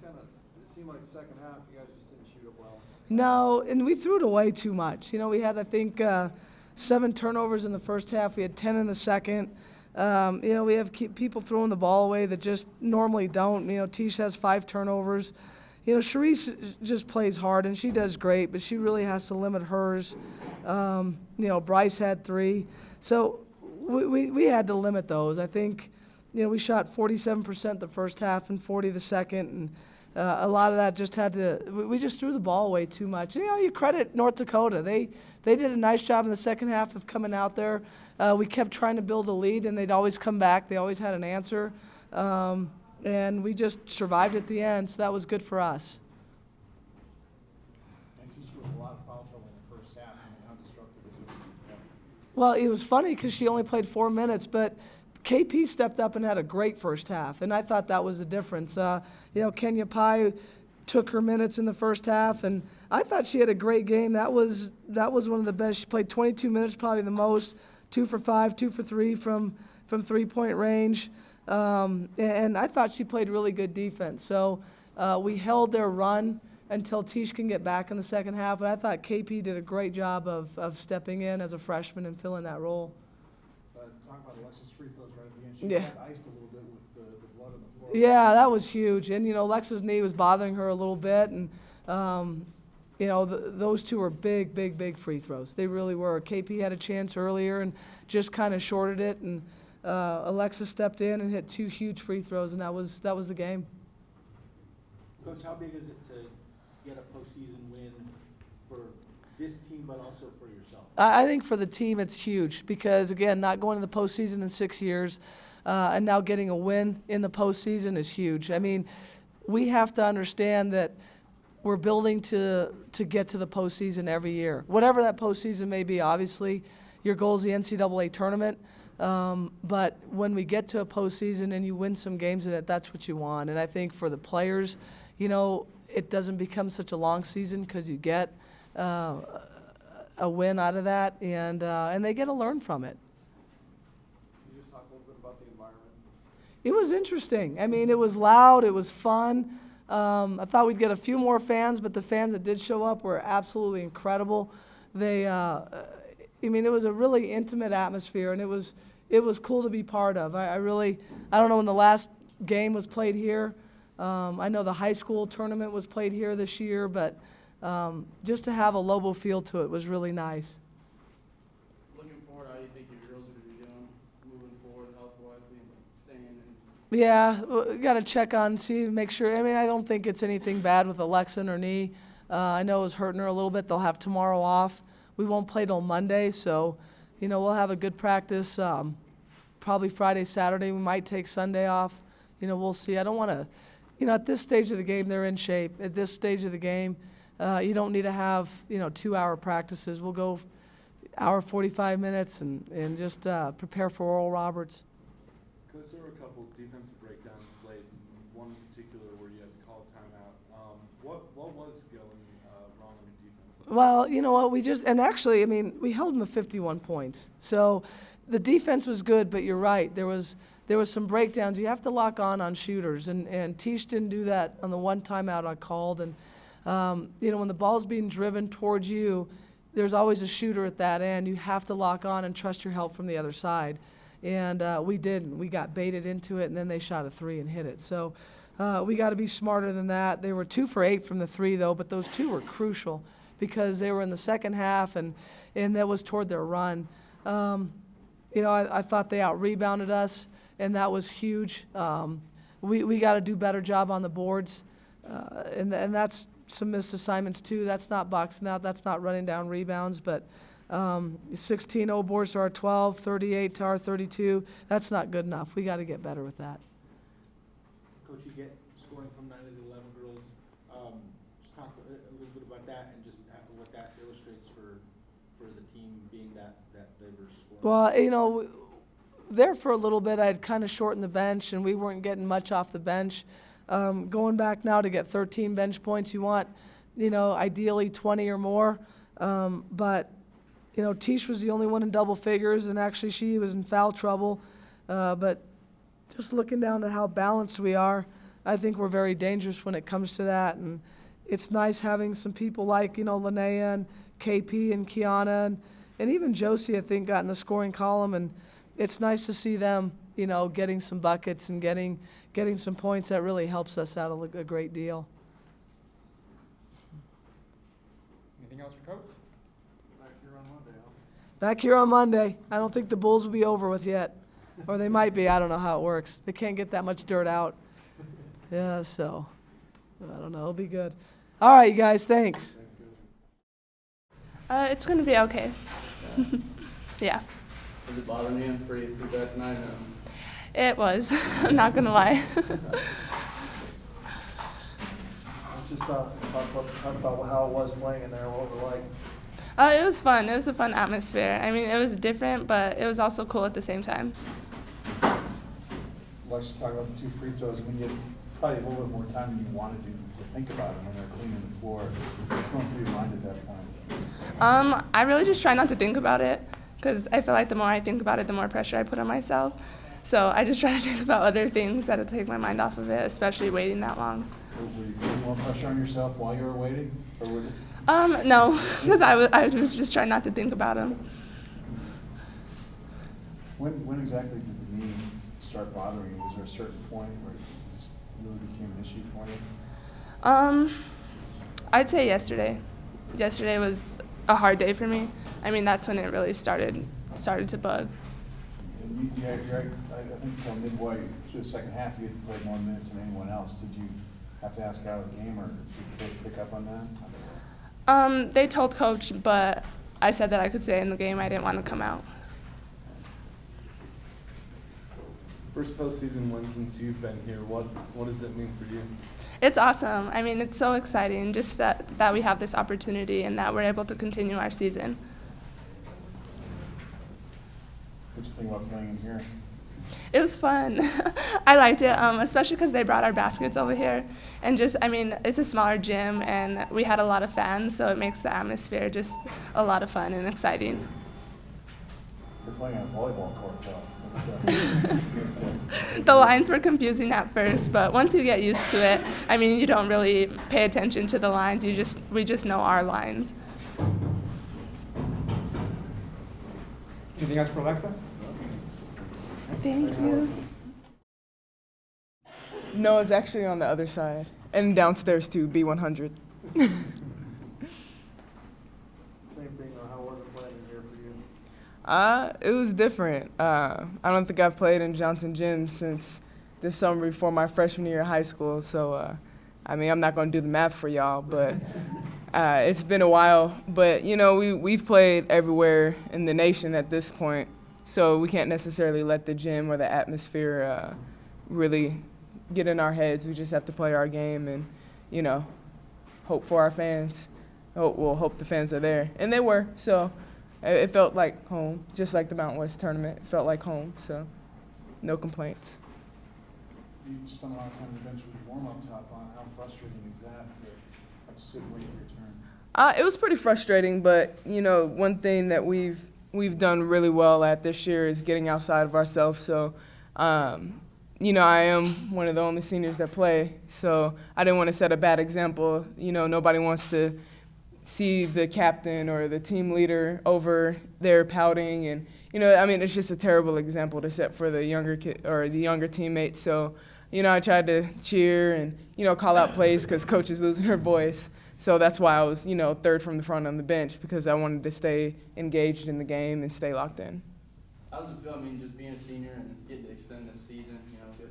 it seemed like second half you guys just didn't shoot it well. No, and we threw it away too much. You know, we had, I think, 7 turnovers in the first half. We had 10 in the second. You know, we have people throwing the ball away that just normally don't. You know, Tisha has 5 turnovers. You know, Sharice just plays hard, and she does great, but she really has to limit hers. You know, Bryce had 3. So we had to limit those. I think, you know, we shot 47% the first half and 40 the second, and a lot of that just had to – we just threw the ball away too much. You know, you credit North Dakota. They did a nice job in the second half of coming out there. We kept trying to build a lead, and they'd always come back. They always had an answer. And we just survived at the end, so that was good for us. Antiesha with a lot of foul trouble in the first half. I mean, how disruptive is it? Yeah. Well, it was funny because she only played 4 minutes, but KP stepped up and had a great first half, and I thought that was the difference. You know, Kenya Pai took her minutes in the first half, and I thought she had a great game. That was one of the best. She played 22 minutes, probably the most, 2 for 5, 2 for 3 from 3-point range. And I thought she played really good defense. So we held their run until Tish can get back in the second half. But I thought KP did a great job of stepping in as a freshman and filling that role. Talk about Alexis' free throws right at the end. She got iced a little bit with the blood on the floor. Yeah, that was huge. And, you know, Alexis' knee was bothering her a little bit. And, you know, those 2 were big free throws. They really were. KP had a chance earlier and just kind of shorted it. And Alexis stepped in and hit 2 huge free throws, and that was the game. Coach, how big is it to get a postseason win for this team, but also for yourself? I think for the team it's huge because, again, not going to the postseason in 6 years and now getting a win in the postseason is huge. I mean, we have to understand that we're building to get to the postseason every year. Whatever that postseason may be, obviously, your goal is the NCAA tournament. But when we get to a postseason and you win some games in it, that's what you want. And I think for the players, you know, it doesn't become such a long season because you get a win out of that, and they get to learn from it. Can you just talk a little bit about the environment? It was interesting. I mean, it was loud. It was fun. I thought we'd get a few more fans, but the fans that did show up were absolutely incredible. I mean, it was a really intimate atmosphere, and it was cool to be part of. I don't know when the last game was played here. I know the high school tournament was played here this year, but just to have a Lobo feel to it was really nice. Looking forward, how do you think your girls are going to be doing moving forward health-wise, staying in? Yeah, we got to check on, make sure. I mean, I don't think it's anything bad with Alexa and her knee. I know it was hurting her a little bit. They'll have tomorrow off. We won't play till Monday, so, you know, we'll have a good practice probably Friday, Saturday. We might take Sunday off. You know, we'll see. I don't want to, you know, at this stage of the game, they're in shape. At this stage of the game, you don't need to have, you know, 2-hour practices. We'll go hour 45 minutes and just prepare for Oral Roberts. Coach, there were a couple defensive breakdowns late, and one in particular where you had to call a timeout. What was going wrong on the defense? Well, you know what, and actually, I mean, we held them to 51 points. So the defense was good, but you're right. There was some breakdowns. You have to lock on shooters, and Tish didn't do that on the one timeout I called. And, you know, when the ball's being driven towards you, there's always a shooter at that end. You have to lock on and trust your help from the other side. And we didn't. We got baited into it, and then they shot a 3 and hit it. So we got to be smarter than that. They were 2 for 8 from the 3, though, but those 2 were crucial because they were in the second half, and that was toward their run. You know, I thought they out-rebounded us, and that was huge. We got to do a better job on the boards, and that's some missed assignments, too. That's not boxing out. That's not running down rebounds, but 16-0 boards to our 12, 38 to our 32. That's not good enough. We got to get better with that. Coach, you get scoring from 9 of the 11 girls. Just talk a little bit about that and just what that illustrates for the team being that diverse scoring. Well, you know, there for a little bit, I had kind of shortened the bench, and we weren't getting much off the bench. Going back now to get 13 bench points, you want, you know, ideally 20 or more. But, you know, Tish was the only one in double figures, and actually she was in foul trouble. But just looking down at how balanced we are, I think we're very dangerous when it comes to that. And it's nice having some people like, Linnea and KP and Kiana and even Josie, I think, got in the scoring column. And it's nice to see them, getting some buckets and getting some points. That really helps us out a great deal. Anything else for Coach? Back here on Monday, huh? Back here on Monday. I don't think the Bulls will be over with yet. Or they might be. I don't know how it works. They can't get that much dirt out. Yeah, so I don't know. It'll be good. All right, you guys. Thanks. It's going to be okay. Yeah. Was it bothering you pretty bad tonight? It was. I'm not going to lie. Just talk about how it was playing in there, what it was like. It was fun. It was a fun atmosphere. I mean, it was different, but it was also cool at the same time. Let's talk about the 2 free throws. When you probably have a little bit more time than you wanted to think about them when they're cleaning the floor. What's going through your mind at that point? I really just try not to think about it because I feel like the more I think about it, the more pressure I put on myself. So I just try to think about other things that'll take my mind off of it, especially waiting that long. Were you putting more pressure on yourself while you were waiting? Or was it? No, because I was just trying not to think about them. When exactly did the knee start bothering you? Was there a certain point where it just really became an issue for you? I'd say yesterday. Yesterday was a hard day for me. I mean, that's when it really started to bug. And I think until midway through the second half, you had played more minutes than anyone else. Did you have to ask out of the game, or did Coach pick up on that? They told Coach, but I said that I could stay in the game. I didn't want to come out. First postseason win since you've been here. What does it mean for you? It's awesome. I mean, it's so exciting just that we have this opportunity and that we're able to continue our season. What did you think about playing in here? It was fun. I liked it, especially because they brought our baskets over here. And just, I mean, it's a smaller gym, and we had a lot of fans, so it makes the atmosphere just a lot of fun and exciting. You're playing on a volleyball court, though. The lines were confusing at first, but once you get used to it, I mean, you don't really pay attention to the lines. We just know our lines. Anything else for Alexa? Thank you. No, it's actually on the other side. And downstairs too, B100. Same thing, how was it playing in here for you? It was different. I don't think I've played in Johnson Gym since this summer before my freshman year of high school. So, I mean, I'm not going to do the math for y'all, but it's been a while. But, you know, we've played everywhere in the nation at this point. So we can't necessarily let the gym or the atmosphere really get in our heads. We just have to play our game and, you know, hope for our fans. Hope the fans are there. And they were. So it felt like home, just like the Mountain West tournament. It felt like home. So no complaints. You spent a lot of time on the bench with the warm-up top on. How frustrating is that to have to sit and wait for your turn? It was pretty frustrating, but, you know, one thing that we've done really well at this year is getting outside of ourselves. So, you know, I am one of the only seniors that play, so I didn't want to set a bad example. You know, nobody wants to see the captain or the team leader over there pouting, and, you know, I mean, it's just a terrible example to set for the younger teammates. So, you know, I tried to cheer and, you know, call out plays because coach is losing her voice. So that's why I was, you know, third from the front on the bench, because I wanted to stay engaged in the game and stay locked in. How does it feel, I mean, just being a senior and getting to extend this season, you know,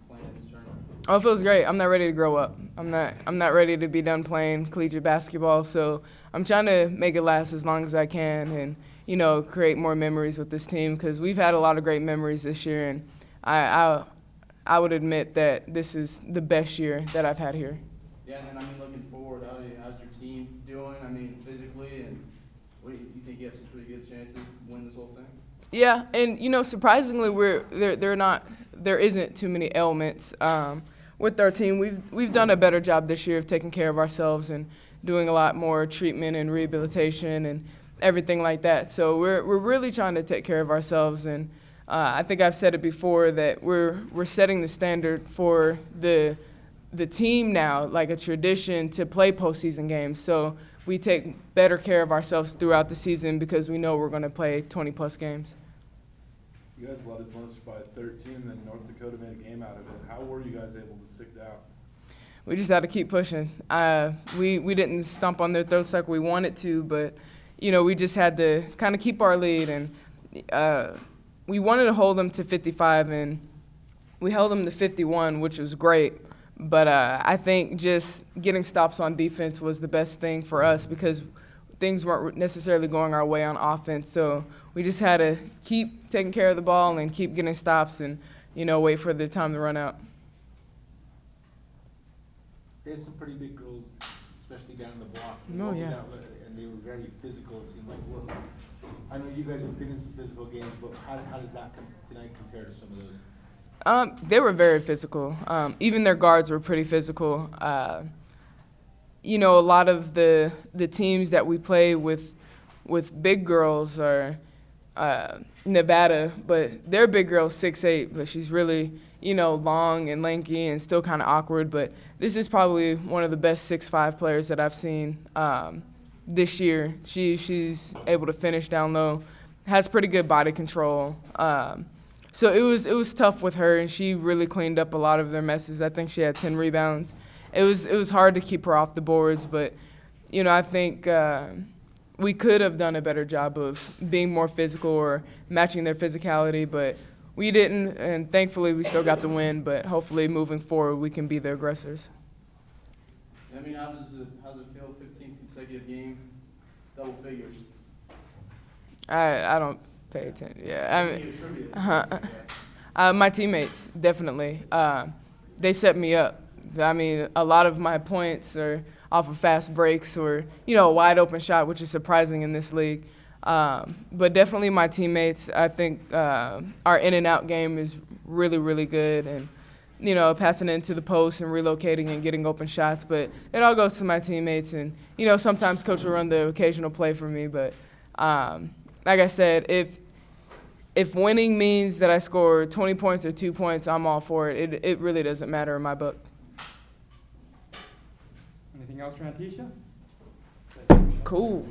playing in this tournament? Oh, it feels great. I'm not ready to grow up. I'm not ready to be done playing collegiate basketball. So I'm trying to make it last as long as I can and, you know, create more memories with this team, because we've had a lot of great memories this year, and I would admit that this is the best year that I've had here. Yeah, and then, I mean, looking forward, how's your team doing? I mean, physically, and what do you think you have some pretty good chances to win this whole thing? Yeah, and, you know, surprisingly, there isn't too many ailments with our team. We've done a better job this year of taking care of ourselves and doing a lot more treatment and rehabilitation and everything like that. So we're really trying to take care of ourselves, and I think I've said it before that we're setting the standard for the team now, like a tradition to play postseason games. So we take better care of ourselves throughout the season because we know we're going to play 20-plus games. You guys led as much by 13, then North Dakota made a game out of it. How were you guys able to stick it out? We just had to keep pushing. We didn't stomp on their throats like we wanted to, but, we just had to kind of keep our lead. And we wanted to hold them to 55, and we held them to 51, which was great. But I think just getting stops on defense was the best thing for us because things weren't necessarily going our way on offense. So we just had to keep taking care of the ball and keep getting stops and, wait for the time to run out. There's some pretty big girls, especially down the block. Oh, yeah. And they were very physical, it seemed like. Well, I know you guys have been in some physical games, but how does that tonight compare to some of those? They were very physical. Even their guards were pretty physical. A lot of the teams that we play with big girls are Nevada, but their big girl's 6'8", but she's really, long and lanky and still kind of awkward. But this is probably one of the best 6'5" players that I've seen this year. She's able to finish down low, has pretty good body control. So it was tough with her, and she really cleaned up a lot of their messes. I think she had 10 rebounds. It was hard to keep her off the boards, but I think we could have done a better job of being more physical or matching their physicality, but we didn't, and thankfully we still got the win. But hopefully moving forward we can be the aggressors. I mean, how's it feel? 15 consecutive game, double figures. I don't pay attention. Yeah, Can you attribute it to? my teammates definitely. They set me up. I mean, a lot of my points are off of fast breaks or a wide open shot, which is surprising in this league. But definitely my teammates. I think our in and out game is really, really good, and passing it into the post and relocating and getting open shots. But it all goes to my teammates, and sometimes coach will run the occasional play for me. But like I said, if winning means that I score 20 points or 2 points, I'm all for it. It really doesn't matter in my book. Anything else for Antiesha? Cool.